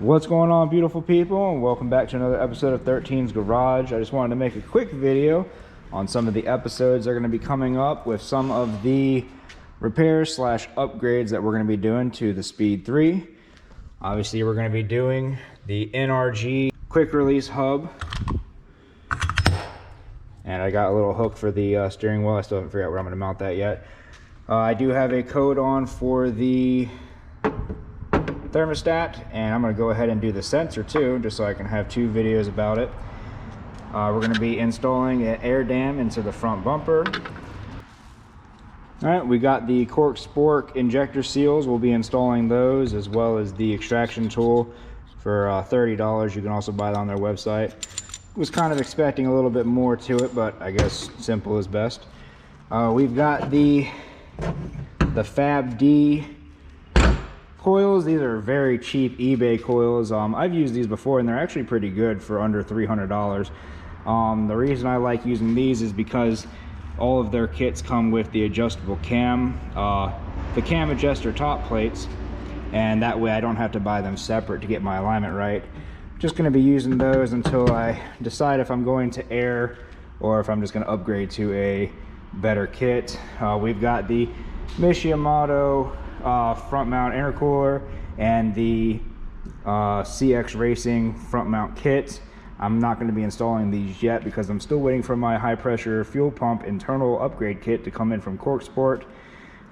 What's going on, beautiful people, and welcome back to another episode of 13's Garage. I just wanted to make a quick video on some of the episodes that are going to be coming up with some of the repairs slash upgrades that we're going to be doing to the Speed 3. Obviously, we're going to be doing the NRG quick release hub, and I got a little hook for the steering wheel. I still haven't figured out where I'm going to mount that yet. I do have a code on for the thermostat, and I'm going to go ahead and do the sensor too, just so I can have two videos about it. We're going to be installing an air dam into the front bumper. All right, we got the cork spork injector seals. We'll be installing those, as well as the extraction tool for $30. You can also buy that on their website. Was kind of expecting a little bit more to it, but I guess simple is best. We've got the Fab D coils. These are very cheap eBay coils. I've used these before and they're actually pretty good for under $300. The reason I like using these is because all of their kits come with the adjustable cam, the cam adjuster top plates, and that way I don't have to buy them separate to get my alignment right. Just going to be using those until I decide if I'm going to air or if I'm just going to upgrade to a better kit. We've got the Mishimato front mount intercooler and the CX Racing front mount kit. I'm not going to be installing these yet because I'm still waiting for my high pressure fuel pump internal upgrade kit to come in from Cork Sport.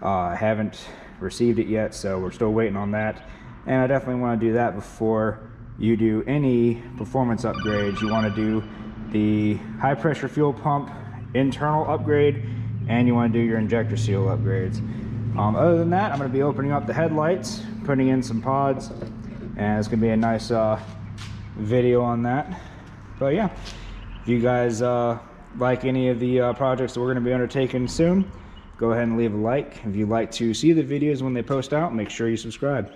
I haven't received it yet, so we're still waiting on that, and I definitely want to do that before you do any performance upgrades. You want to do the high pressure fuel pump internal upgrade, and you want to do your injector seal upgrades. Other than that, I'm going to be opening up the headlights, putting in some pods, and it's going to be a nice video on that. But yeah, if you guys like any of the projects that we're going to be undertaking soon, go ahead and leave a like. If you'd like to see the videos when they post out, make sure you subscribe.